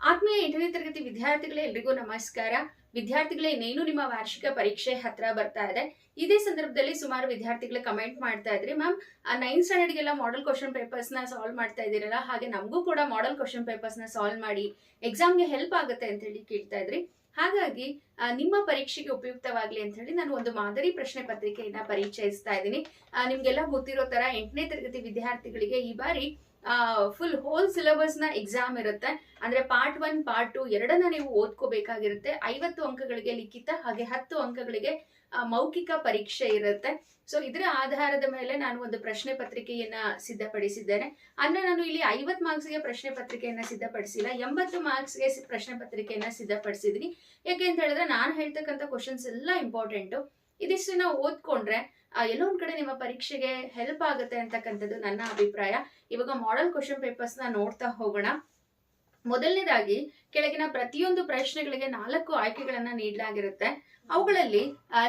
ಆತ್ಮೀಯ 8ನೇ ತರಗತಿ ವಿದ್ಯಾರ್ಥಿಗಳೇ, ಎಲ್ರಿಗೂ ನಮಸ್ಕಾರ. ವಿದ್ಯಾರ್ಥಿಗಳೇ, ಇನ್ನೇನು ನಿಮ್ಮ ವಾರ್ಷಿಕ ಪರೀಕ್ಷೆ ಹತ್ರ ಬರ್ತಾ ಇದೆ. ಇದೇ ಸಂದರ್ಭದಲ್ಲಿ ಸುಮಾರು ವಿದ್ಯಾರ್ಥಿಗಳು ಕಮೆಂಟ್ ಮಾಡ್ತಾ ಇದ್ರಿ, ಮ್ಯಾಮ್ 9th ಸ್ಟ್ಯಾಂಡರ್ಡ್ಗೆಲ್ಲ ಮಾಡೆಲ್ ಕ್ವಶನ್ ಪೇಪರ್ಸ್ ನ ಸಾಲ್ವ್ ಮಾಡ್ತಾ ಇದೀರಲ್ಲ, ಹಾಗೆ ನಮಗೂ ಕೂಡ ಮಾಡೆಲ್ ಕ್ವಶನ್ ಪೇಪರ್ಸ್ ನ ಸಾಲ್ವ್ ಮಾಡಿ ಎಕ್ಸಾಮ್ಗೆ ಹೆಲ್ಪ್ ಆಗುತ್ತೆ ಅಂತ ಹೇಳಿ ಕೇಳ್ತಾ ಇದ್ರಿ. ಹಾಗಾಗಿ ನಿಮ್ಮ ಪರೀಕ್ಷೆಗೆ ಉಪಯುಕ್ತವಾಗ್ಲಿ ಅಂತ ಹೇಳಿ ನಾನು ಒಂದು ಮಾದರಿ ಪ್ರಶ್ನೆ ಪತ್ರಿಕೆಯನ್ನ ಪರಿಚಯಿಸ್ತಾ ಇದ್ದೀನಿ. ನಿಮ್ಗೆಲ್ಲ ಗೊತ್ತಿರೋ ತರ 8ನೇ ತರಗತಿ ವಿದ್ಯಾರ್ಥಿಗಳಿಗೆ ಈ ಬಾರಿ ಫುಲ್ ಹೋಲ್ ಸಿಲೆಬಸ್ ನ ಎಕ್ಸಾಮ್ ಇರುತ್ತೆ. ಅಂದ್ರೆ ಪಾರ್ಟ್ 1 ಪಾರ್ಟ್ 2 ಎರಡನ್ನ ನೀವು ಓದ್ಕೋಬೇಕಾಗಿರುತ್ತೆ. 50 ಅಂಕಗಳಿಗೆ ಲಿಖಿತ ಹಾಗೆ 10 ಅಂಕಗಳಿಗೆ ಮೌಖಿಕ ಪರೀಕ್ಷೆ ಇರುತ್ತೆ. ಸೊ ಇದರ ಆಧಾರದ ಮೇಲೆ ನಾನು ಒಂದು ಪ್ರಶ್ನೆ ಪತ್ರಿಕೆಯನ್ನ ಸಿದ್ಧಪಡಿಸಿದ್ದೇನೆ. ಅಂದ್ರೆ ನಾನು ಇಲ್ಲಿ 50 ಮಾರ್ಕ್ಸ್ಗೆ ಪ್ರಶ್ನೆ ಪತ್ರಿಕೆಯನ್ನ ಸಿದ್ಧಪಡಿಸಿಲ್ಲ, 80 ಮಾರ್ಕ್ಸ್ಗೆ ಪ್ರಶ್ನೆ ಪತ್ರಿಕೆಯನ್ನ ಸಿದ್ಧಪಡಿಸಿದೀನಿ. ಯಾಕೆ ಅಂತ ಹೇಳಿದ್ರೆ ನಾನು ಹೇಳ್ತಕ್ಕಂಥ ಕ್ವಶನ್ಸ್ ಎಲ್ಲ ಇಂಪಾರ್ಟೆಂಟ್. ಇದಿಷ್ಟನ್ನ ಓದ್ಕೊಂಡ್ರೆ ಎಲ್ಲೋ ಒಂದ್ ಕಡೆ ನಿಮ್ಮ ಪರೀಕ್ಷೆಗೆ ಹೆಲ್ಪ್ ಆಗುತ್ತೆ ಅಂತಕ್ಕಂಥದ್ದು ನನ್ನ ಅಭಿಪ್ರಾಯ. ಇವಾಗ ಮಾಡೆಲ್ ಕ್ವಶನ್ ಪೇಪರ್ಸ್ ನ ನೋಡ್ತಾ ಹೋಗೋಣ. ಮೊದಲನೇದಾಗಿ ಕೆಳಗಿನ ಪ್ರತಿಯೊಂದು ಪ್ರಶ್ನೆಗಳಿಗೆ 4 ಆಯ್ಕೆಗಳನ್ನ ನೀಡಲಾಗಿರುತ್ತೆ. ಅವುಗಳಲ್ಲಿ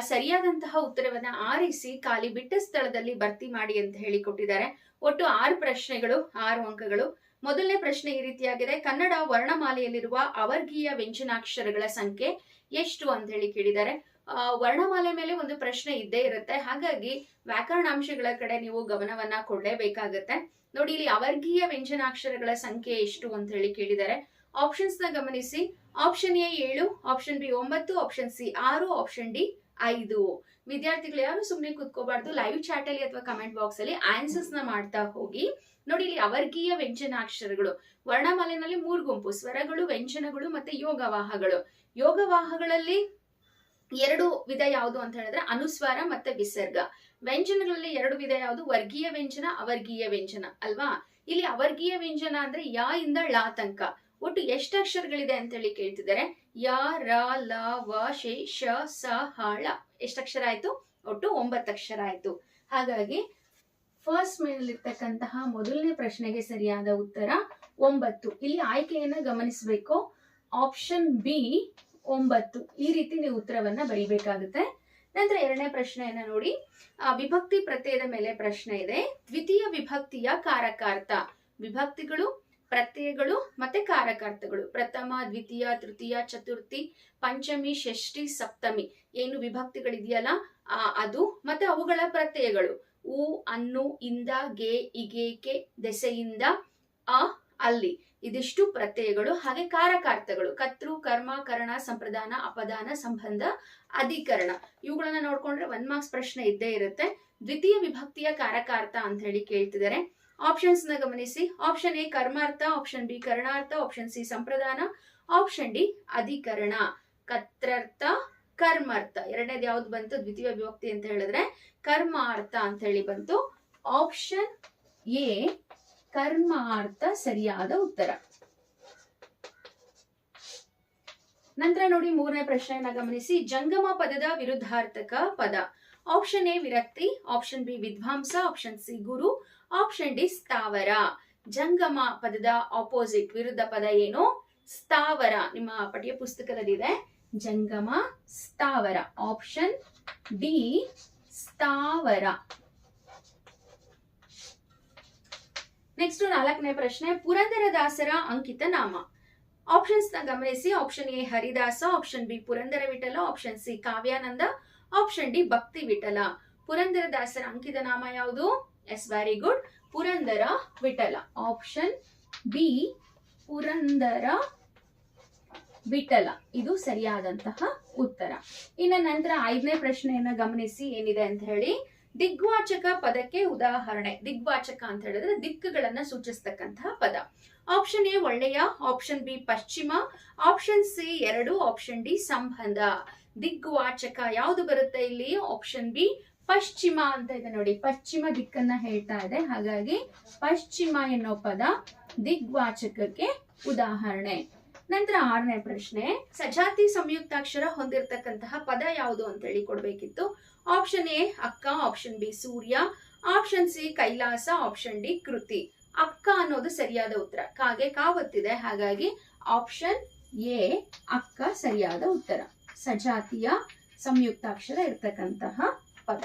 ಸರಿಯಾದಂತಹ ಉತ್ತರವನ್ನ ಆರಿಸಿ ಖಾಲಿ ಬಿಟ್ಟ ಸ್ಥಳದಲ್ಲಿ ಭರ್ತಿ ಮಾಡಿ ಅಂತ ಹೇಳಿ ಕೊಟ್ಟಿದ್ದಾರೆ. ಒಟ್ಟು 6 ಪ್ರಶ್ನೆಗಳು, 6 ಅಂಕಗಳು. ಮೊದಲನೇ ಪ್ರಶ್ನೆ ಈ ರೀತಿಯಾಗಿದೆ: ಕನ್ನಡ ವರ್ಣಮಾಲೆಯಲ್ಲಿರುವ ಅವರ್ಗೀಯ ವ್ಯಂಜನಾಕ್ಷರಗಳ ಸಂಖ್ಯೆ ಎಷ್ಟು ಅಂತ ಹೇಳಿ ಕೇಳಿದ್ದಾರೆ. ವರ್ಣಮಾಲೆ ಮೇಲೆ ಒಂದು ಪ್ರಶ್ನೆ ಇದ್ದೇ ಇರುತ್ತೆ, ಹಾಗಾಗಿ ವ್ಯಾಕರಣಾಂಶಗಳ ಕಡೆ ನೀವು ಗಮನವನ್ನ ಕೊಡಲೇಬೇಕಾಗತ್ತೆ. ನೋಡಿ, ಇಲ್ಲಿ ಅವರ್ಗೀಯ ವ್ಯಂಜನಾಕ್ಷರಗಳ ಸಂಖ್ಯೆ ಎಷ್ಟು ಅಂತ ಹೇಳಿ ಕೇಳಿದ್ದಾರೆ. ಆಪ್ಷನ್ಸ್ ನ ಗಮನಿಸಿ. Option A 7, option B 9, option C 6, option D 5. ವಿದ್ಯಾರ್ಥಿಗಳು ಯಾರು ಸುಮ್ಮನೆ ಕುತ್ಕೋಬಾರ್ದು, ಲೈವ್ ಚಾಟ್ ಅಲ್ಲಿ ಅಥವಾ ಕಮೆಂಟ್ ಬಾಕ್ಸ್ ಅಲ್ಲಿ ಆನ್ಸರ್ಸ್ ನ ಮಾಡ್ತಾ ಹೋಗಿ. ನೋಡಿ, ಇಲ್ಲಿ ಅವರ್ಗೀಯ ವ್ಯಂಜನಾಕ್ಷರಗಳು ವರ್ಣಮಾಲೆನಲ್ಲಿ 3 ಗುಂಪು: ಸ್ವರಗಳು, ವ್ಯಂಜನಗಳು ಮತ್ತೆ ಯೋಗವಾಹಗಳು. ಯೋಗವಾಹಗಳಲ್ಲಿ 2 ವಿಧ ಯಾವುದು ಅಂತ ಹೇಳಿದ್ರೆ ಅನುಸ್ವಾರ ಮತ್ತೆ ವಿಸರ್ಗ. ವ್ಯಂಜನಗಳಲ್ಲಿ 2 ವಿಧ ಯಾವುದು? ವರ್ಗೀಯ ವ್ಯಂಜನ, ಅವರ್ಗೀಯ ವ್ಯಂಜನ ಅಲ್ವಾ. ಇಲ್ಲಿ ಅವರ್ಗೀಯ ವ್ಯಂಜನ ಅಂದ್ರೆ ಯಾ ಇಂದ ಳ ತನಕ ಒಟ್ಟು ಎಷ್ಟು ಅಕ್ಷರಗಳಿದೆ ಅಂತ ಹೇಳಿ ಕೇಳ್ತಿದ್ದಾರೆ. ಯ, ರ, ಲ, ವ, ಶೆ, ಶ, ಸ, ಹ, ಳ. ಎಷ್ಟು ಅಕ್ಷರ ಆಯ್ತು? ಒಟ್ಟು 9 ಅಕ್ಷರ ಆಯ್ತು. ಹಾಗಾಗಿ ಫಸ್ಟ್ ಮೇಲಿರ್ತಕ್ಕಂತಹ ಮೊದಲನೇ ಪ್ರಶ್ನೆಗೆ ಸರಿಯಾದ ಉತ್ತರ 9. ಇಲ್ಲಿ ಆಯ್ಕೆಯನ್ನ ಗಮನಿಸಬೇಕು. Option B 9. ಈ ರೀತಿ ನೀವು ಉತ್ತರವನ್ನ ಬರೀಬೇಕಾಗುತ್ತೆ. ನಂತರ ಎರಡನೇ ಪ್ರಶ್ನೆಯನ್ನ ನೋಡಿ. ವಿಭಕ್ತಿ ಪ್ರತ್ಯಯದ ಮೇಲೆ ಪ್ರಶ್ನೆ ಇದೆ. ದ್ವಿತೀಯ ವಿಭಕ್ತಿಯ ಕಾರಕಾರ್ಥ. ವಿಭಕ್ತಿಗಳು, ಪ್ರತ್ಯಯಗಳು ಮತ್ತೆ ಕಾರಕಾರ್ಥಗಳು. ಪ್ರಥಮ, ದ್ವಿತೀಯ, ತೃತೀಯ, ಚತುರ್ಥಿ, ಪಂಚಮಿ, ಷಷ್ಠಿ, ಸಪ್ತಮಿ ಏನು ವಿಭಕ್ತಿಗಳಿದೆಯಲ್ಲ ಅದು, ಮತ್ತೆ ಅವುಗಳ ಪ್ರತ್ಯಯಗಳು: ಉ, ಅನ್ನು, ಇಂದ, ಗೆ, ಇಗೆ, ಕೆ, ದೆಸೆಯಿಂದ, ಅ, ಅಲ್ಲಿ. ಇದಿಷ್ಟು ಪ್ರತ್ಯಯಗಳು. ಹಾಗೆ ಕಾರಕಾರ್ಥಗಳು: ಕರ್ತೃ, ಕರ್ಮ, ಕರಣ, ಸಂಪ್ರದಾನ, ಅಪದಾನ, ಸಂಬಂಧ, ಅಧಿಕರಣ. ಇವುಗಳನ್ನ ನೋಡ್ಕೊಂಡ್ರೆ 1 ಮಾರ್ಕ್ಸ್ ಪ್ರಶ್ನೆ ಇದ್ದೇ ಇರುತ್ತೆ. ದ್ವಿತೀಯ ವಿಭಕ್ತಿಯ ಕಾರಕಾರ್ಥ ಅಂತ ಹೇಳಿ ಕೇಳ್ತಿದ್ದಾರೆ. ಆಪ್ಷನ್ಸ್ ನ ಗಮನಿಸಿ. ಆಪ್ಷನ್ ಎ ಕರ್ಮಾರ್ಥ, ಆಪ್ಷನ್ ಬಿ ಕರ್ಣಾರ್ಥ, ಆಪ್ಷನ್ ಸಿ ಸಂಪ್ರದಾನ, ಆಪ್ಷನ್ ಡಿ ಅಧಿಕರಣ. ಕರ್ತ್ರರ್ಥ, ಕರ್ಮಾರ್ಥ. ಎರಡನೇದು ಯಾವ್ದು ಬಂತು? ದ್ವಿತೀಯ ವಿಭಕ್ತಿ ಅಂತ ಹೇಳಿದ್ರೆ ಕರ್ಮಾರ್ಥ ಅಂತ ಹೇಳಿ ಬಂತು. ಆಪ್ಷನ್ ಎ ಕರ್ಮಾರ್ಥ ಸರಿಯಾದ ಉತ್ತರ. ನಂತರ ನೋಡಿ, ಮೂರನೇ ಪ್ರಶ್ನೆಯನ್ನ ಗಮನಿಸಿ. ಜಂಗಮ ಪದದ ವಿರುದ್ಧಾರ್ಥಕ ಪದ. ಆಪ್ಷನ್ ಎ ವಿರಕ್ತಿ, ಆಪ್ಷನ್ ಬಿ ವಿದ್ವಾಂಸ, ಆಪ್ಷನ್ ಸಿ ಗುರು, ಆಪ್ಷನ್ ಡಿ ಸ್ಥಾವರ. ಜಂಗಮ ಪದದ ಆಪೋಸಿಟ್ ವಿರುದ್ಧ ಪದ ಏನು? ಸ್ಥಾವರ. ನಿಮ್ಮ ಪಠ್ಯ ಪುಸ್ತಕದಲ್ಲಿದೆ ಜಂಗಮ, ಸ್ಥಾವರ. ಆಪ್ಷನ್ ಡಿ ಸ್ಥಾವರ. ನೆಕ್ಸ್ಟ್ 4ನೇ ಪ್ರಶ್ನೆ. ಪುರಂದರದಾಸರ ಅಂಕಿತ ನಾಮ. ಆಪ್ಷನ್ಸ್ ನ ಗಮನಿಸಿ. ಆಪ್ಷನ್ ಎ ಹರಿದಾಸ, option B Purandara Vittala, option C Kavyananda, option D ಭಕ್ತಿ ವಿಠಲ. ಪುರಂದರದಾಸರ ಅಂಕಿತ ನಾಮ ಯಾವುದು? Yes, very good, Purandara Vittala. Option B Purandara Vittala ಇದು ಸರಿಯಾದಂತಹ ಉತ್ತರ. ಇನ್ನು ನಂತರ 5ನೇ ಪ್ರಶ್ನೆಯನ್ನ ಗಮನಿಸಿ ಏನಿದೆ ಅಂತ ಹೇಳಿ. ದಿಗ್ವಾಚಕ ಪದಕ್ಕೆ ಉದಾಹರಣೆ. ದಿಗ್ವಾಚಕ ಅಂತ ಹೇಳಿದ್ರೆ ದಿಕ್ಕುಗಳನ್ನ ಸೂಚಿಸ್ತಕ್ಕಂತಹ ಪದ. ಆಪ್ಷನ್ ಎ ಒಳ್ಳೆಯ, ಆಪ್ಷನ್ ಬಿ ಪಶ್ಚಿಮ, ಆಪ್ಷನ್ ಸಿ 2, ಆಪ್ಷನ್ ಡಿ ಸಂಬಂಧ. ದಿಗ್ವಾಚಕ ಯಾವುದು ಬರುತ್ತೆ ಇಲ್ಲಿ? ಆಪ್ಷನ್ ಬಿ ಪಶ್ಚಿಮ ಅಂತ ಇದೆ ನೋಡಿ. ಪಶ್ಚಿಮ ದಿಕ್ಕನ್ನ ಹೇಳ್ತಾ ಇದೆ, ಹಾಗಾಗಿ ಪಶ್ಚಿಮ ಎನ್ನೋ ಪದ ದಿಗ್ವಾಚಕಕ್ಕೆ ಉದಾಹರಣೆ. ನಂತರ 6ನೇ ಪ್ರಶ್ನೆ. ಸಜಾತಿ ಸಂಯುಕ್ತಾಕ್ಷರ ಹೊಂದಿರತಕ್ಕಂತಹ ಪದ ಯಾವುದು ಅಂತ ಹೇಳಿ ಕೊಡ್ಬೇಕಿತ್ತು. ಆಪ್ಷನ್ ಎ ಅಕ್ಕ, ಆಪ್ಷನ್ ಬಿ ಸೂರ್ಯ, option C Kailasa, option D ಕೃತಿ. ಅಕ್ಕ ಅನ್ನೋದು ಸರಿಯಾದ ಉತ್ತರ. ಕಾಗೆ ಕಾವತ್ತಿದೆ, ಹಾಗಾಗಿ ಆಪ್ಷನ್ ಎ ಅಕ್ಕ ಸರಿಯಾದ ಉತ್ತರ. ಸಜಾತಿಯ ಸಂಯುಕ್ತಾಕ್ಷರ ಇರ್ತಕ್ಕಂತಹ ಪದ.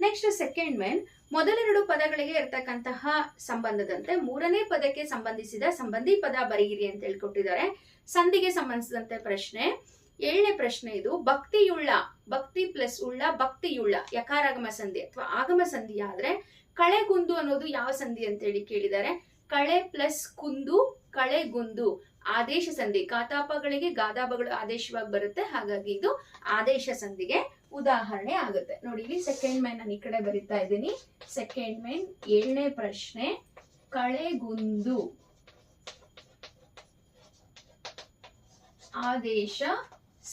Next second men. ಮೊದಲೆರಡು ಪದಗಳಿಗೆ ಇರ್ತಕ್ಕಂತಹ ಸಂಬಂಧದಂತೆ ಮೂರನೇ ಪದಕ್ಕೆ ಸಂಬಂಧಿಸಿದ ಸಂಬಂಧಿ ಪದ ಬರೆಯಿರಿ ಅಂತ ಹೇಳ್ಕೊಟ್ಟಿದ್ದಾರೆ. ಸಂಧಿಗೆ ಸಂಬಂಧಿಸಿದಂತೆ ಪ್ರಶ್ನೆ. 7ನೇ ಪ್ರಶ್ನೆ ಇದು. ಭಕ್ತಿಯುಳ್ಳ, ಭಕ್ತಿ ಪ್ಲಸ್ ಉಳ್ಳ, ಭಕ್ತಿಯುಳ್ಳ ಯಕಾರಾಗಮ ಸಂಧಿ ಅಥವಾ ಆಗಮ ಸಂಧಿ ಆದ್ರೆ ಕಳೆಗುಂದು ಅನ್ನೋದು ಯಾವ ಸಂಧಿ ಅಂತ ಹೇಳಿ ಕೇಳಿದ್ದಾರೆ. ಕಳೆ ಪ್ಲಸ್ ಕುಂದು, ಕಳೆಗುಂದು ಆದೇಶ ಸಂಧಿ. ಕಾತಾಪಗಳಿಗೆ ಗಾದಾಪಗಳು ಆದೇಶವಾಗಿ ಬರುತ್ತೆ, ಹಾಗಾಗಿ ಇದು ಆದೇಶ ಸಂಧಿಗೆ ಉದಾಹರಣೆ ಆಗುತ್ತೆ. ನೋಡಿ ಇಲ್ಲಿ ಸೆಕೆಂಡ್ ಮೈನ್ ನಾನು ಈ ಕಡೆ ಬರಿತಾ ಇದ್ದೀನಿ. ಸೆಕೆಂಡ್ ಮೈನ್ 7ನೇ ಪ್ರಶ್ನೆ. ಕಳೆಗುಂದು ಆದೇಶ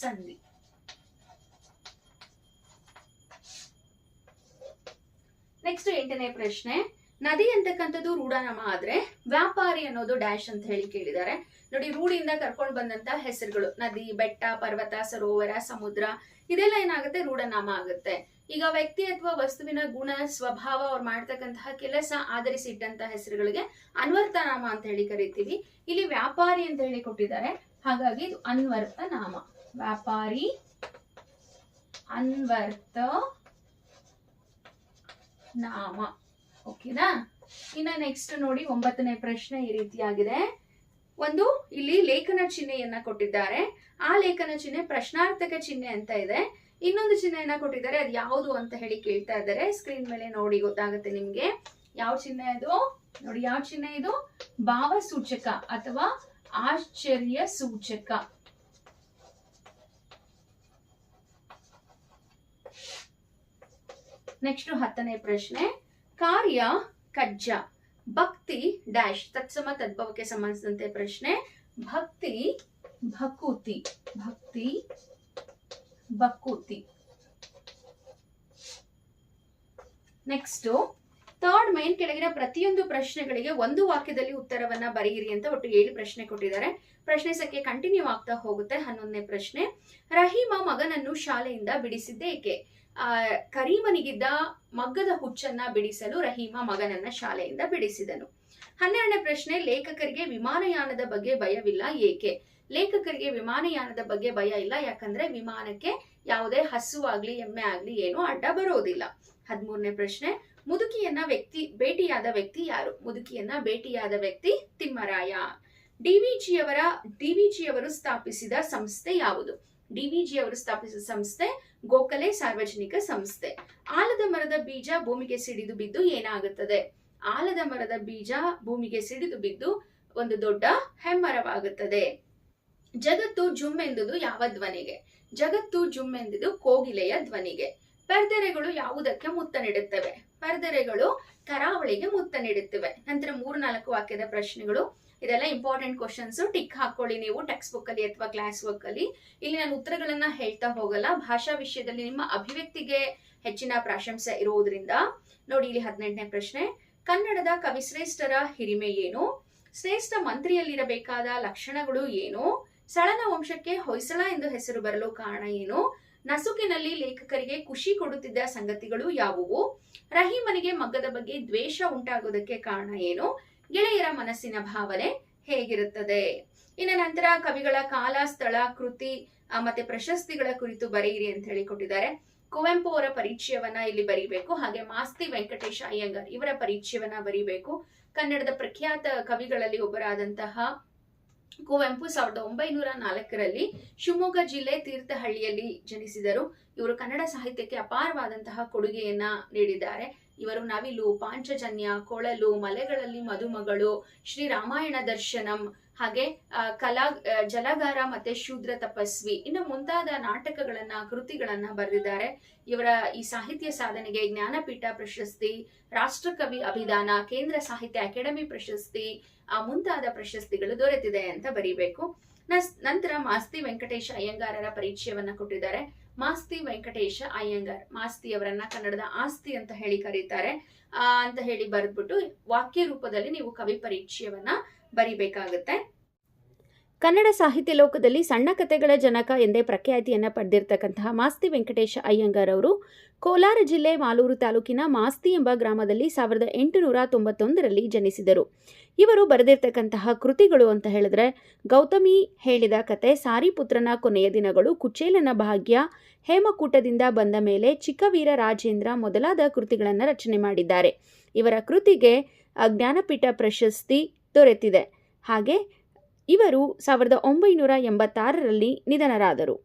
ಸಂಧಿ. ನೆಕ್ಸ್ಟ್ 8ನೇ ಪ್ರಶ್ನೆ. ನದಿ ಅಂತಕ್ಕಂಥದ್ದು ರೂಢನಾಮ ಆದ್ರೆ ವ್ಯಾಪಾರಿ ಅನ್ನೋದು ಡ್ಯಾಶ್ ಅಂತ ಹೇಳಿ ಕೇಳಿದ್ದಾರೆ. ನೋಡಿ, ರೂಢಿಯಿಂದ ಕರ್ಕೊಂಡು ಬಂದಂತ ಹೆಸರುಗಳು ನದಿ, ಬೆಟ್ಟ, ಪರ್ವತ, ಸರೋವರ, ಸಮುದ್ರ ಇದೆಲ್ಲ ಏನಾಗುತ್ತೆ, ರೂಢನಾಮ ಆಗುತ್ತೆ. ಈಗ ವ್ಯಕ್ತಿ ಅಥವಾ ವಸ್ತುವಿನ ಗುಣ, ಸ್ವಭಾವ, ಅವ್ರು ಮಾಡ್ತಕ್ಕಂತಹ ಕೆಲಸ ಆಧರಿಸಿಟ್ಟಂತ ಹೆಸರುಗಳಿಗೆ ಅನ್ವರ್ಥ ನಾಮ ಅಂತ ಹೇಳಿ ಕರಿತೀವಿ. ಇಲ್ಲಿ ವ್ಯಾಪಾರಿ ಅಂತ ಹೇಳಿ ಕೊಟ್ಟಿದ್ದಾರೆ, ಹಾಗಾಗಿ ಇದು ಅನ್ವರ್ಥ ನಾಮ. ವ್ಯಾಪಾರಿ, ಅನ್ವರ್ಥ ನಾಮ. ಓಕೆನಾ? ಇನ್ನ ನೆಕ್ಸ್ಟ್ ನೋಡಿ 9ನೇ ಪ್ರಶ್ನೆ ಈ ರೀತಿಯಾಗಿದೆ. ಒಂದು ಇಲ್ಲಿ ಲೇಖನ ಚಿಹ್ನೆಯನ್ನ ಕೊಟ್ಟಿದ್ದಾರೆ. ಆ ಲೇಖನ ಚಿಹ್ನೆ ಪ್ರಶ್ನಾರ್ಥಕ ಚಿಹ್ನೆ ಅಂತ ಇದೆ. ಇನ್ನೊಂದು ಚಿಹ್ನೆಯನ್ನ ಕೊಟ್ಟಿದ್ದಾರೆ, ಅದು ಯಾವುದು ಅಂತ ಹೇಳಿ ಕೇಳ್ತಾ ಇದ್ದಾರೆ. ಸ್ಕ್ರೀನ್ ಮೇಲೆ ನೋಡಿ ಗೊತ್ತಾಗುತ್ತೆ ನಿಮ್ಗೆ ಯಾವ ಚಿಹ್ನೆ ಅದು. ನೋಡಿ ಯಾವ ಚಿಹ್ನೆ ಇದು, ಭಾವ ಸೂಚಕ ಅಥವಾ ಆಶ್ಚರ್ಯ ಸೂಚಕ. ನೆಕ್ಸ್ಟ್ 10ನೇ ಪ್ರಶ್ನೆ. ಕಾರ್ಯ ಕಜ್ಜ, ಭಕ್ತಿ ಡ್ಯಾಶ್ ತತ್ಸಮ ತದ್ಭವಕ್ಕೆ ಸಂಬಂಧಿಸಿದಂತೆ ಪ್ರಶ್ನೆ. ಭಕ್ತಿ ಭಕುತಿ, ಭಕ್ತಿ ಬಕುತಿ. Next third main. ಕೆಳಗಿನ ಪ್ರತಿಯೊಂದು ಪ್ರಶ್ನೆಗಳಿಗೆ ಒಂದು ವಾಕ್ಯದಲ್ಲಿ ಉತ್ತರವನ್ನ ಬರೆಯಿರಿ ಅಂತ ಒಟ್ಟು 7 ಪ್ರಶ್ನೆ ಕೊಟ್ಟಿದ್ದಾರೆ. ಪ್ರಶ್ನೆ ಸಂಖ್ಯೆ ಕಂಟಿನ್ಯೂ ಆಗ್ತಾ ಹೋಗುತ್ತೆ. 11ನೇ ಪ್ರಶ್ನೆ. ರಹೀಮ ಮಗನನ್ನು ಶಾಲೆಯಿಂದ ಬಿಡಿಸಿದ್ದೇಕೆ? ಕರೀಮನಿಗಿದ್ದ ಮಗ್ಗದ ಹುಚ್ಚನ್ನ ಬಿಡಿಸಲು ರಹೀಮ ಮಗನನ್ನ ಶಾಲೆಯಿಂದ ಬಿಡಿಸಿದನು. 12ನೇ ಪ್ರಶ್ನೆ. ಲೇಖಕರಿಗೆ ವಿಮಾನಯಾನದ ಬಗ್ಗೆ ಭಯವಿಲ್ಲ ಏಕೆ? ಲೇಖಕರಿಗೆ ವಿಮಾನಯಾನದ ಬಗ್ಗೆ ಭಯ ಇಲ್ಲ, ಯಾಕಂದ್ರೆ ವಿಮಾನಕ್ಕೆ ಯಾವುದೇ ಹಸು ಆಗ್ಲಿ ಎಮ್ಮೆ ಆಗ್ಲಿ ಏನು ಅಡ್ಡ ಬರೋದಿಲ್ಲ. 13ನೇ ಪ್ರಶ್ನೆ. ಮುದುಕಿಯನ್ನ ಭೇಟಿಯಾದ ವ್ಯಕ್ತಿ ಯಾರು? ಮುದುಕಿಯನ್ನ ಭೇಟಿಯಾದ ವ್ಯಕ್ತಿ ತಿಮ್ಮರಾಯ. ಡಿವಿಜಿಯವರು ಸ್ಥಾಪಿಸಿದ ಸಂಸ್ಥೆ ಯಾವುದು? ಡಿವಿಜಿ ಅವರು ಸ್ಥಾಪಿಸಿದ ಸಂಸ್ಥೆ ಗೋಖಲೆ ಸಾರ್ವಜನಿಕ ಸಂಸ್ಥೆ. ಆಲದ ಮರದ ಬೀಜ ಭೂಮಿಗೆ ಸಿಡಿದು ಬಿದ್ದು ಏನಾಗುತ್ತದೆ? ಆಲದ ಮರದ ಬೀಜ ಭೂಮಿಗೆ ಸಿಡಿದು ಬಿದ್ದು ಒಂದು ದೊಡ್ಡ ಹೆಮ್ಮರವಾಗುತ್ತದೆ. ಜಗತ್ತು ಜುಮ್ ಎಂದುದು ಯಾವ ಧ್ವನಿಗೆ? ಜಗತ್ತು ಜುಮ್ ಎಂದುದು ಕೋಗಿಲೆಯ ಧ್ವನಿಗೆ. ಪರ್ದೆರೆಗಳು ಯಾವುದಕ್ಕೆ ಮುತ್ತ ನೀಡುತ್ತವೆ? ಪರ್ದೆರೆಗಳು ಕರಾವಳಿಗೆ ಮುತ್ತ ನೀಡುತ್ತವೆ. ನಂತರ 3-4 ವಾಕ್ಯದ ಪ್ರಶ್ನೆಗಳು. ಇದೆಲ್ಲ ಇಂಪಾರ್ಟೆಂಟ್ ಕ್ವಶನ್ಸ್. ಟಿಕ್ ಹಾಕೊಳ್ಳಿ ನೀವು ಟೆಕ್ಸ್ಟ್ ಬುಕ್ ಅಲ್ಲಿ ಅಥವಾ ಕ್ಲಾಸ್ ವರ್ಕ್ ಅಲ್ಲಿ. ಇಲ್ಲಿ ನಾನು ಉತ್ತರಗಳನ್ನ ಹೇಳ್ತಾ ಹೋಗಲ್ಲ. ಭಾಷಾ ವಿಷಯದಲ್ಲಿ ನಿಮ್ಮ ಅಭಿವ್ಯಕ್ತಿಗೆ ಹೆಚ್ಚಿನ ಪ್ರಾಶಂಸೆ ಇರುವುದರಿಂದ. ನೋಡಿ ಇಲ್ಲಿ 18ನೇ ಪ್ರಶ್ನೆ. ಕನ್ನಡದ ಕವಿಶ್ರೇಷ್ಠರ ಹಿರಿಮೆ ಏನು? ಶ್ರೇಷ್ಠ ಮಂತ್ರಿಯಲ್ಲಿರಬೇಕಾದ ಲಕ್ಷಣಗಳು ಏನು? ಸಳನ ವಂಶಕ್ಕೆ ಹೊಯ್ಸಳ ಎಂದು ಹೆಸರು ಬರಲು ಕಾರಣ ಏನು? ನಸುಕಿನಲ್ಲಿ ಲೇಖಕರಿಗೆ ಖುಷಿ ಕೊಡುತ್ತಿದ್ದ ಸಂಗತಿಗಳು ಯಾವುವು? ರಹೀಮನಿಗೆ ಮಗ್ಗದ ಬಗ್ಗೆ ದ್ವೇಷ ಉಂಟಾಗುವುದಕ್ಕೆ ಕಾರಣ ಏನು? ಗೆಳೆಯರ ಮನಸ್ಸಿನ ಭಾವನೆ ಹೇಗಿರುತ್ತದೆ? ಇನ್ನು ನಂತರ ಕವಿಗಳ ಕಾಲ, ಸ್ಥಳ, ಕೃತಿ ಮತ್ತೆ ಪ್ರಶಸ್ತಿಗಳ ಕುರಿತು ಬರೆಯಿರಿ ಅಂತ ಹೇಳಿ ಕೊಟ್ಟಿದ್ದಾರೆ. ಕುವೆಂಪು ಅವರ ಪರಿಚಯವನ್ನ ಇಲ್ಲಿ ಬರೀಬೇಕು. ಹಾಗೆ ಮಾಸ್ತಿ ವೆಂಕಟೇಶ ಅಯ್ಯಂಗಾರ್ ಇವರ ಪರಿಚಯವನ್ನ ಬರೀಬೇಕು. ಕನ್ನಡದ ಪ್ರಖ್ಯಾತ ಕವಿಗಳಲ್ಲಿ ಒಬ್ಬರಾದಂತಹ ಕುವೆಂಪು 1904ರಲ್ಲಿ ಶಿವಮೊಗ್ಗ ಜಿಲ್ಲೆ ತೀರ್ಥಹಳ್ಳಿಯಲ್ಲಿ ಜನಿಸಿದರು. ಇವರು ಕನ್ನಡ ಸಾಹಿತ್ಯಕ್ಕೆ ಅಪಾರವಾದಂತಹ ಕೊಡುಗೆಯನ್ನ ನೀಡಿದ್ದಾರೆ. ಇವರು ನವಿಲು, ಪಾಂಚಜನ್ಯ, ಕೊಳಲು, ಮಲೆಗಳಲ್ಲಿ ಮದುಮಗಳು, ಶ್ರೀ ರಾಮಾಯಣ ದರ್ಶನಂ, ಹಾಗೆ ಜಲಗಾರ ಮತ್ತೆ ಶೂದ್ರ ತಪಸ್ವಿ ಇನ್ನು ಮುಂತಾದ ನಾಟಕಗಳನ್ನ, ಕೃತಿಗಳನ್ನ ಬರೆದಿದ್ದಾರೆ. ಇವರ ಈ ಸಾಹಿತ್ಯ ಸಾಧನೆಗೆ ಜ್ಞಾನಪೀಠ ಪ್ರಶಸ್ತಿ, ರಾಷ್ಟ್ರಕವಿ ಅಭಿದಾನ, ಕೇಂದ್ರ ಸಾಹಿತ್ಯ ಅಕಾಡೆಮಿ ಪ್ರಶಸ್ತಿ ಮುಂತಾದ ಪ್ರಶಸ್ತಿಗಳು ದೊರೆತಿದೆ ಅಂತ ಬರೀಬೇಕು. ನಂತರ ಮಾಸ್ತಿ ವೆಂಕಟೇಶ ಅಯ್ಯಂಗಾರರ ಪರಿಚಯವನ್ನ ಕೊಟ್ಟಿದ್ದಾರೆ. ಮಾಸ್ತಿ ವೆಂಕಟೇಶ ಅಯ್ಯಂಗಾರ್, ಮಾಸ್ತಿ ಅವರನ್ನ ಕನ್ನಡದ ಆಸ್ತಿ ಅಂತ ಹೇಳಿ ಕರೀತಾರೆ ಅಂತ ಹೇಳಿ ಬರೆದ್ಬಿಟ್ಟು ವಾಕ್ಯ ರೂಪದಲ್ಲಿ ನೀವು ಕವಿ ಪರಿಚಯವನ್ನ ಬರಿಬೇಕಾಗುತ್ತೆ. ಕನ್ನಡ ಸಾಹಿತ್ಯ ಲೋಕದಲ್ಲಿ ಸಣ್ಣ ಕಥೆಗಳ ಜನಕ ಎಂದೇ ಪ್ರಖ್ಯಾತಿಯನ್ನು ಪಡೆದಿರತಕ್ಕಂತಹ ಮಾಸ್ತಿ ವೆಂಕಟೇಶ ಅಯ್ಯಂಗಾರ್ ಅವರು ಕೋಲಾರ ಜಿಲ್ಲೆ ಮಾಲೂರು ತಾಲೂಕಿನ ಮಾಸ್ತಿ ಎಂಬ ಗ್ರಾಮದಲ್ಲಿ 1891ರಲ್ಲಿ ಜನಿಸಿದರು. ಇವರು ಬರೆದಿರ್ತಕ್ಕಂತಹ ಕೃತಿಗಳು ಅಂತ ಹೇಳಿದ್ರೆ ಗೌತಮಿ ಹೇಳಿದ ಕತೆ, ಸಾರಿಪುತ್ರನ ಕೊನೆಯ ದಿನಗಳು, ಕುಚೇಲನ ಭಾಗ್ಯ, ಹೇಮಕೂಟದಿಂದ ಬಂದ ಮೇಲೆ, ಚಿಕ್ಕವೀರ ರಾಜೇಂದ್ರ ಮೊದಲಾದ ಕೃತಿಗಳನ್ನು ರಚನೆ ಮಾಡಿದ್ದಾರೆ. ಇವರ ಕೃತಿಗೆ ಜ್ಞಾನಪೀಠ ಪ್ರಶಸ್ತಿ ದೊರೆತಿದೆ. ಹಾಗೆ ಇವರು 1986ರಲ್ಲಿ ನಿಧನರಾದರು.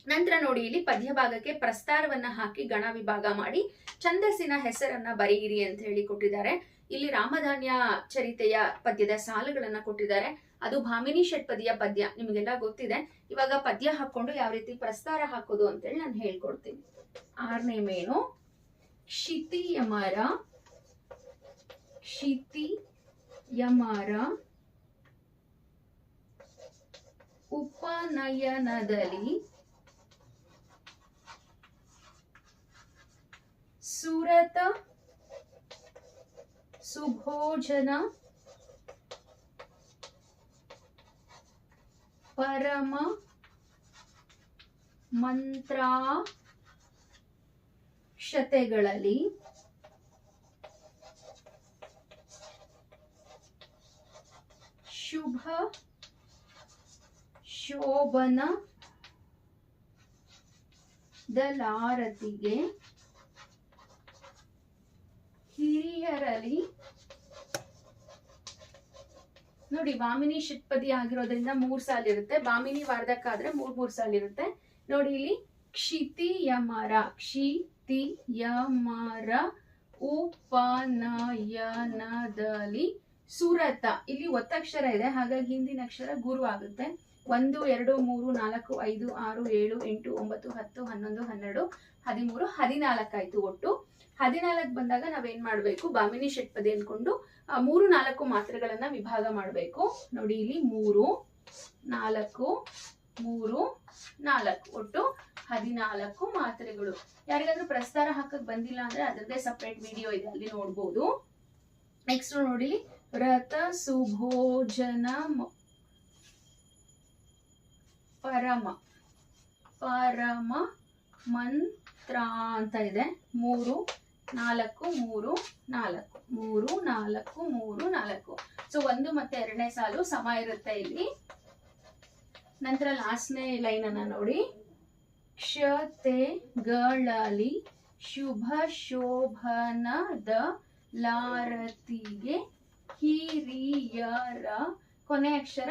ನಂತರ ನೋಡಿ, ಇಲ್ಲಿ ಪದ್ಯ ಭಾಗಕ್ಕೆ ಪ್ರಸ್ತಾರವನ್ನ ಹಾಕಿ ಗಣ ವಿಭಾಗ ಮಾಡಿ ಛಂದಸ್ಸಿನ ಹೆಸರನ್ನ ಬರೆಯಿರಿ ಅಂತ ಹೇಳಿ ಕೊಟ್ಟಿದ್ದಾರೆ. ಇಲ್ಲಿ ರಾಮಧಾನ್ಯ ಚರಿತೆಯ ಪದ್ಯದ ಸಾಲುಗಳನ್ನ ಕೊಟ್ಟಿದ್ದಾರೆ. ಅದು ಭಾಮಿನಿ ಷಟ್ಪದಿಯ ಪದ್ಯ, ನಿಮಗೆಲ್ಲ ಗೊತ್ತಿದೆ. ಇವಾಗ ಪದ್ಯ ಹಾಕೊಂಡು ಯಾವ ರೀತಿ ಪ್ರಸ್ತಾರ ಹಾಕೋದು ಅಂತೇಳಿ ನಾನು ಹೇಳ್ಕೊಡ್ತೀನಿ. 6ನೇ ಮೇನು, ಕ್ಷಿತಿಯಮರ, ಕ್ಷಿತಿಯಮರ ಉಪನಯನದಲ್ಲಿ ಸುರತ ಸುಭೋಜನ ಪರಮ ಮಂತ್ರಾಕ್ಷತೆಗಳಲ್ಲಿ ಶುಭ ಶೋಭನ ದಲಾರತಿಗೆ ಹಿರಿಯರಲಿ. ನೋಡಿ, ಭಾಮಿನಿ ಷಟ್ಪದಿ ಆಗಿರೋದ್ರಿಂದ 3 ಸಾಲು ಇರುತ್ತೆ. ಭಾಮಿನಿ ವಾರ್ಧಕ್ಕಾದ್ರೆ 3 ಸಾಲು ಇರುತ್ತೆ. ನೋಡಿ, ಇಲ್ಲಿ ಕ್ಷಿತಿಯಮರ, ಕ್ಷಿತಿಯಮರ ಉಪನಯನದಲ್ಲಿ ಸುರತ, ಇಲ್ಲಿ ಒತ್ತಕ್ಷರ ಇದೆ, ಹಾಗಾಗಿ ಹಿಂದಿನ ಅಕ್ಷರ ಗುರು ಆಗುತ್ತೆ. 1 2 3 4 5 6 7 8 9 10 11 12 13 14 ಆಯ್ತು. ಒಟ್ಟು 14 ಬಂದಾಗ ನಾವೇನ್ ಮಾಡ್ಬೇಕು, ಭಾಮಿನಿ ಷಟ್ಪದಿ ಅನ್ಕೊಂಡು 3 4 ಮಾತ್ರೆಗಳನ್ನ ವಿಭಾಗ ಮಾಡಬೇಕು. ನೋಡಿ, ಇಲ್ಲಿ 3 4 3 4 ಒಟ್ಟು 14 ಮಾತ್ರೆಗಳು. ಯಾರಿಗಾದ್ರೂ ಪ್ರಸ್ತಾರ ಹಾಕಕ್ ಬಂದಿಲ್ಲ ಅಂದ್ರೆ ಅದರದ್ದೇ ಸಪ್ರೇಟ್ ವಿಡಿಯೋ ಇದೆ, ಅಲ್ಲಿ ನೋಡ್ಬೋದು. ನೆಕ್ಸ್ಟ್ ನೋಡಿ, ರಥ ಸುಭೋಜನ ಪರಮ ಪರಮ ಮಂತ್ರ ಅಂತ ಇದೆ. 3 4 3 4 3 4 3 4. ಸೊ 1 ಮತ್ತೆ 2ನೇ ಸಾಲು ಸಮ ಇರುತ್ತೆ ಇಲ್ಲಿ. ನಂತರ ಲಾಸ್ಟ್ನೇ ಲೈನ್ ಅನ್ನ ನೋಡಿ, ಕ್ಷತೆಗಳಲ್ಲಿ ಶುಭ ಶೋಭನದ ಲಾರತಿಗೆ ಹಿರಿಯರ, ಕೊನೆ ಅಕ್ಷರ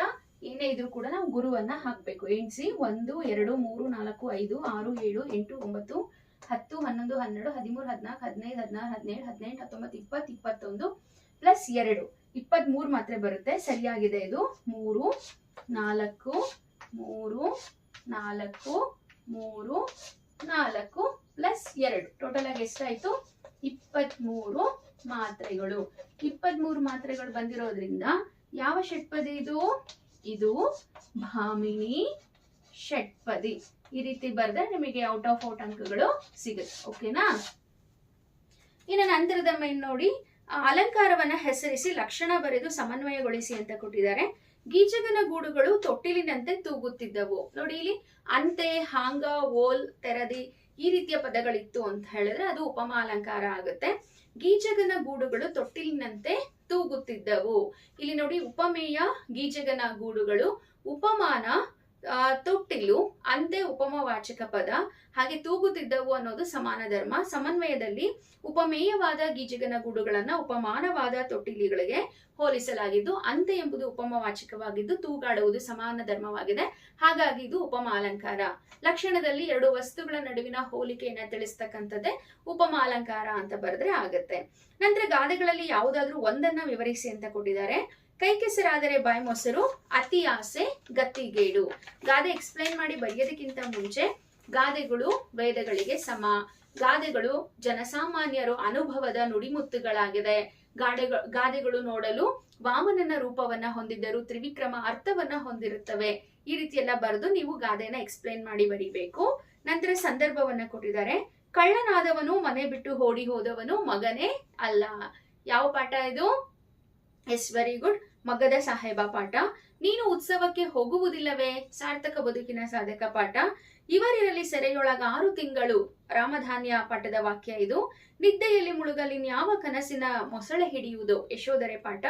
ಏನೇ ಇದ್ರೂ ಕೂಡ ನಾವು ಗುರುವನ್ನ ಹಾಕ್ಬೇಕು. ಎಣಿಸಿ 1 2 3 4 5 6 7 8 9 10 11 12 13 14 15 16 17 18 19 20 21 ಪ್ಲಸ್ 2 23 ಮಾತ್ರೆ ಬರುತ್ತೆ. ಸರಿಯಾಗಿದೆ ಇದು. 3 4 3 4 3 4 ಪ್ಲಸ್ 2 ಟೋಟಲ್ ಆಗಿ ಎಷ್ಟಾಯ್ತು? 23 ಮಾತ್ರೆಗಳು. 23 ಮಾತ್ರೆಗಳು ಬಂದಿರೋದ್ರಿಂದ ಯಾವ ಷಟ್ಪದಿ ಇದು? ಇದು ಭಾಮಿನಿ ಷಟ್ಪದಿ. ಈ ರೀತಿ ಬರೆದ್ರೆ ನಿಮಗೆ ಔಟ್ ಆಫ್ ಔಟ್ ಅಂಕಗಳು ಸಿಗುತ್ತೆ. ಓಕೆನಾ? ಇನ್ನು ನಂತರದ ಮೇನ್ ನೋಡಿ, ಅಲಂಕಾರವನ್ನ ಹೆಸರಿಸಿ ಲಕ್ಷಣ ಬರೆದು ಸಮನ್ವಯಗೊಳಿಸಿ ಅಂತ ಕೊಟ್ಟಿದ್ದಾರೆ. ಗೀಚಗನ ಗೂಡುಗಳು ತೊಟ್ಟಿಲಿನಂತೆ ತೂಗುತ್ತಿದ್ದವು. ನೋಡಿ, ಇಲ್ಲಿ ಅಂತೆ, ಹಾಂಗ, ಓಲ್, ತೆರದಿ ಈ ರೀತಿಯ ಪದಗಳಿತ್ತು ಅಂತ ಹೇಳಿದ್ರೆ ಅದು ಉಪಮಾ ಅಲಂಕಾರ ಆಗುತ್ತೆ. ಗೀಚಗನ ಗೂಡುಗಳು ತೊಟ್ಟಿಲಿನಂತೆ ತೂಗುತ್ತಿದ್ದವು. ಇಲ್ಲಿ ನೋಡಿ, ಉಪಮೇಯ ಗೀಚಗನ ಗೂಡುಗಳು, ಉಪಮಾನ ತೊಟ್ಟಿಲು, ಅಂತೆ ಉಪಮವಾಚಕ ಪದ, ಹಾಗೆ ತೂಗುತ್ತಿದ್ದವು ಅನ್ನೋದು ಸಮಾನ ಧರ್ಮ. ಸಮನ್ವಯದಲ್ಲಿ ಉಪಮೇಯವಾದ ಗೀಚಗನ ಗೂಡುಗಳನ್ನ ಉಪಮಾನವಾದ ತೊಟ್ಟಿಲಿಗಳಿಗೆ ಹೋಲಿಸಲಾಗಿದ್ದು, ಅಂತೆ ಎಂಬುದು ಉಪಮವಾಚಕವಾಗಿದ್ದು ತೂಗಾಡುವುದು ಸಮಾನ ಧರ್ಮವಾಗಿದೆ. ಹಾಗಾಗಿ ಇದು ಉಪಮಾ ಅಲಂಕಾರ. ಲಕ್ಷಣದಲ್ಲಿ 2 ವಸ್ತುಗಳ ನಡುವಿನ ಹೋಲಿಕೆಯನ್ನ ತಿಳಿಸ್ತಕ್ಕಂಥದ್ದೇ ಉಪಮಾ ಅಲಂಕಾರ ಅಂತ ಬರೆದ್ರೆ ಆಗತ್ತೆ. ನಂತರ ಗಾದೆಗಳಲ್ಲಿ ಯಾವುದಾದ್ರೂ ಒಂದನ್ನ ವಿವರಿಸಿ ಅಂತ ಕೊಟ್ಟಿದ್ದಾರೆ. ಕೈ ಕೆಸರಾದರೆ ಬಾಯಿ ಮೊಸರು, ಅತಿ ಆಸೆ ಗತ್ತಿಗೇಡು. ಗಾದೆ ಎಕ್ಸ್ಪ್ಲೈನ್ ಮಾಡಿ ಬರೆಯೋದಕ್ಕಿಂತ ಮುಂಚೆ ಗಾದೆಗಳು ವೇದಗಳಿಗೆ ಸಮ. ಗಾದೆಗಳು ಜನಸಾಮಾನ್ಯರು ಅನುಭವದ ನುಡಿಮುತ್ತುಗಳಾಗಿದೆ. ಗಾದೆಗಳು ನೋಡಲು ವಾಮನನ ರೂಪವನ್ನ ಹೊಂದಿದ್ದರೂ ತ್ರಿವಿಕ್ರಮ ಅರ್ಥವನ್ನ ಹೊಂದಿರುತ್ತವೆ. ಈ ರೀತಿ ಎಲ್ಲ ಬರೆದು ನೀವು ಗಾದೆನ ಎಕ್ಸ್ಪ್ಲೈನ್ ಮಾಡಿ ಬರೀಬೇಕು. ನಂತರ ಸಂದರ್ಭವನ್ನ ಕೊಟ್ಟಿದ್ದಾರೆ. ಕಳ್ಳನಾದವನು ಮನೆ ಬಿಟ್ಟು ಓಡಿ ಹೋದವನು ಮಗನೇ ಅಲ್ಲ. ಯಾವ ಪಾಠ ಇದು? Yes, very good. ಮಗ್ಗದ ಸಾಹೇಬ ಪಾಠ. ನೀನು ಉತ್ಸವಕ್ಕೆ ಹೋಗುವುದಿಲ್ಲವೇ, ಸಾರ್ಥಕ ಬದುಕಿನ ಸಾಧಕ ಪಾಠ. ಇವರಿರಲಿ ಸೆರೆಯೊಳಗ 6 ತಿಂಗಳು, ರಾಮಧಾನ್ಯ ಪಾಠದ ವಾಕ್ಯ ಇದು. ನಿದ್ದೆಯಲ್ಲಿ ಮುಳುಗಲಿನ್ಯಾವ ಕನಸಿನ ಮೊಸಳೆ ಹಿಡಿಯುವುದು, ಯಶೋಧರೆ ಪಾಠ.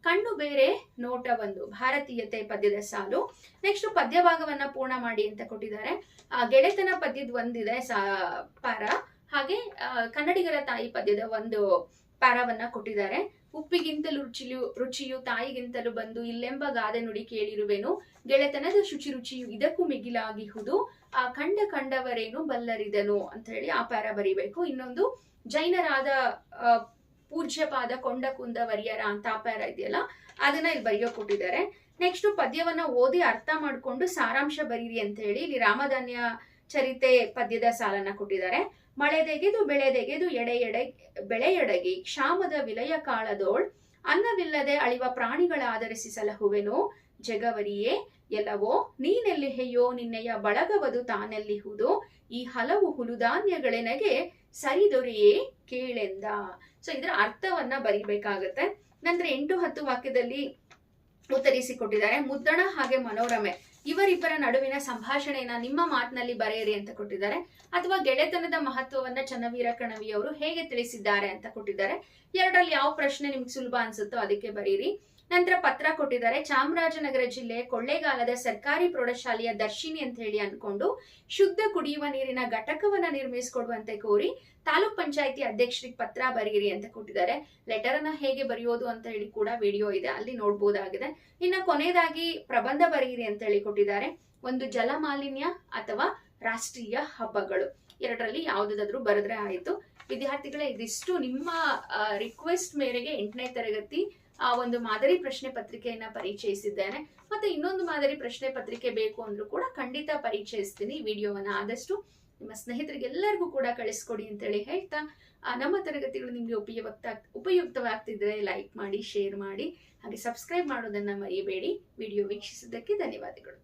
ಕಣ್ಣು ಬೇರೆ ನೋಟ ಒಂದು, ಭಾರತೀಯತೆ ಪದ್ಯದ ಸಾಲು. ನೆಕ್ಸ್ಟ್ ಪದ್ಯ ಭಾಗವನ್ನ ಪೂರ್ಣ ಮಾಡಿ ಅಂತ ಕೊಟ್ಟಿದ್ದಾರೆ. ಗೆಳೆತನ ಪದ್ಯದ ಒಂದಿದೆ ಪಾರ, ಹಾಗೆ ಕನ್ನಡಿಗರ ತಾಯಿ ಪದ್ಯದ ಒಂದು ಪ್ಯಾರಾವನ್ನ ಕೊಟ್ಟಿದ್ದಾರೆ. ಉಪ್ಪಿಗಿಂತಲೂ ರುಚಿಯು ತಾಯಿಗಿಂತಲೂ ಬಂದು, ಇಲ್ಲೆಂಬ ಗಾದೆ ನುಡಿ ಕೇಳಿರುವೆನು, ಗೆಳೆತನದ ಶುಚಿ ರುಚಿಯು ಇದಕ್ಕೂ ಮಿಗಿಲಾಗಿಹುದು, ಆ ಕಂಡವರೇನು ಬಲ್ಲರಿದನು ಅಂತ ಹೇಳಿ ಆ ಪ್ಯಾರ ಬರಿಬೇಕು. ಇನ್ನೊಂದು ಜೈನರಾದ ಪೂಜ್ಯಪಾದ ಕೊಂಡ ಕುಂದವರಿಯರ ಅಂತ ಆ ಪ್ಯಾರ ಇದೆಯಲ್ಲ, ಅದನ್ನ ಇಲ್ಲಿ ಬರೆಯೋ ಕೊಟ್ಟಿದ್ದಾರೆ. ನೆಕ್ಸ್ಟ್ ಪದ್ಯವನ್ನ ಓದಿ ಅರ್ಥ ಮಾಡ್ಕೊಂಡು ಸಾರಾಂಶ ಬರೀರಿ ಅಂತ ಹೇಳಿ ಇಲ್ಲಿ ರಾಮಧಾನ್ಯ ಚರಿತೆ ಪದ್ಯದ ಸಾಲನ್ನ ಕೊಟ್ಟಿದ್ದಾರೆ. ಮಳೆದೆಗೆದು ಬೆಳೆದೆಗೆದು ಬೆಳೆಯಡಗಿ ಕ್ಷಾಮದ ವಿಲಯ ಕಾಳದೋಳ್, ಅನ್ನವಿಲ್ಲದೆ ಅಳಿವ ಪ್ರಾಣಿಗಳ ಆಧರಿಸಿ ಸಲಹುವೆನು, ಜಗವರಿಯೇ ಎಲ್ಲವೋ ನೀನೆಲ್ಲಿ ಹೆಯ್ಯೋ, ನಿನ್ನೆಯ ಬಳಗವದು ತಾನೆಲ್ಲಿಹುದು, ಈ ಹಲವು ಹುಲುಧಾನ್ಯಗಳೆನಗೆ ಸರಿದೊರೆಯೇ ಕೇಳೆಂದ. ಸೊ ಇದರ ಅರ್ಥವನ್ನ ಬರಿಬೇಕಾಗತ್ತೆ. ನಂತರ 8-10 ವಾಕ್ಯದಲ್ಲಿ ಉತ್ತರಿಸಿಕೊಟ್ಟಿದ್ದಾರೆ. ಮುದ್ದಣ ಹಾಗೆ ಮನೋರಮೆ ಇವರಿಬ್ಬರ ನಡುವಿನ ಸಂಭಾಷಣೆಯನ್ನ ನಿಮ್ಮ ಮಾತಿನಲ್ಲಿ ಬರೆಯಿರಿ ಅಂತ ಕೊಟ್ಟಿದ್ದಾರೆ. ಅಥವಾ ಗೆಳೆತನದ ಮಹತ್ವವನ್ನ ಚನ್ನವೀರ ಕಣವಿ ಅವರು ಹೇಗೆ ತಿಳಿಸಿದ್ದಾರೆ ಅಂತ ಕೊಟ್ಟಿದ್ದಾರೆ. ಎರಡರಲ್ಲಿ ಯಾವ ಪ್ರಶ್ನೆ ನಿಮ್ಗೆ ಸುಲಭ ಅನ್ಸುತ್ತೋ ಅದಕ್ಕೆ ಬರೀರಿ. ನಂತರ ಪತ್ರ ಕೊಟ್ಟಿದ್ದಾರೆ. ಚಾಮರಾಜನಗರ ಜಿಲ್ಲೆ ಕೊಳ್ಳೇಗಾಲದ ಸರ್ಕಾರಿ ಪ್ರೌಢಶಾಲೆಯ ದರ್ಶಿನಿ ಅಂತ ಹೇಳಿ ಅನ್ಕೊಂಡು ಶುದ್ಧ ಕುಡಿಯುವ ನೀರಿನ ಘಟಕವನ್ನ ನಿರ್ಮಿಸಿಕೊಡುವಂತೆ ಕೋರಿ ತಾಲೂಕ್ ಪಂಚಾಯತಿ ಅಧ್ಯಕ್ಷರಿಗೆ ಪತ್ರ ಬರೀರಿ ಅಂತ ಕೊಟ್ಟಿದ್ದಾರೆ. ಲೆಟರ್ ಅನ್ನ ಹೇಗೆ ಬರೆಯೋದು ಅಂತ ಹೇಳಿ ಕೂಡ ವಿಡಿಯೋ ಇದೆ, ಅಲ್ಲಿ ನೋಡ್ಬೋದಾಗಿದೆ. ಇನ್ನು ಕೊನೆಯದಾಗಿ ಪ್ರಬಂಧ ಬರೀರಿ ಅಂತ ಹೇಳಿ ಕೊಟ್ಟಿದ್ದಾರೆ. ಒಂದು ಜಲ ಮಾಲಿನ್ಯ ಅಥವಾ ರಾಷ್ಟ್ರೀಯ ಹಬ್ಬಗಳು, ಎರಡರಲ್ಲಿ ಯಾವ್ದಾದ್ರೂ ಬರೆದ್ರೆ ಆಯ್ತು. ವಿದ್ಯಾರ್ಥಿಗಳೇ, ಇದಿಷ್ಟು ನಿಮ್ಮ ರಿಕ್ವೆಸ್ಟ್ ಮೇರೆಗೆ 8ನೇ ತರಗತಿ ಒಂದು ಮಾದರಿ ಪ್ರಶ್ನೆ ಪತ್ರಿಕೆಯನ್ನ ಪರಿಚಯಿಸಿದ್ದೇನೆ. ಮತ್ತೆ ಇನ್ನೊಂದು ಮಾದರಿ ಪ್ರಶ್ನೆ ಪತ್ರಿಕೆ ಬೇಕು ಅಂದ್ರೂ ಕೂಡ ಖಂಡಿತ ಪರಿಚಯಿಸ್ತೀನಿ. ಈ ವಿಡಿಯೋವನ್ನ ಆದಷ್ಟು ನಿಮ್ಮ ಸ್ನೇಹಿತರಿಗೆಲ್ಲರಿಗೂ ಕೂಡ ಕಳಿಸ್ಕೊಡಿ ಅಂತೇಳಿ ಹೇಳ್ತಾ, ನಮ್ಮ ತರಗತಿಗಳು ನಿಮ್ಗೆ ಉಪಯುಕ್ತವಾಗ್ತಿದ್ರೆ ಲೈಕ್ ಮಾಡಿ, ಶೇರ್ ಮಾಡಿ, ಹಾಗೆ ಸಬ್ಸ್ಕ್ರೈಬ್ ಮಾಡೋದನ್ನ ಮರೆಯಬೇಡಿ. ವಿಡಿಯೋ ವೀಕ್ಷಿಸಿದ್ದಕ್ಕೆ ಧನ್ಯವಾದಗಳು.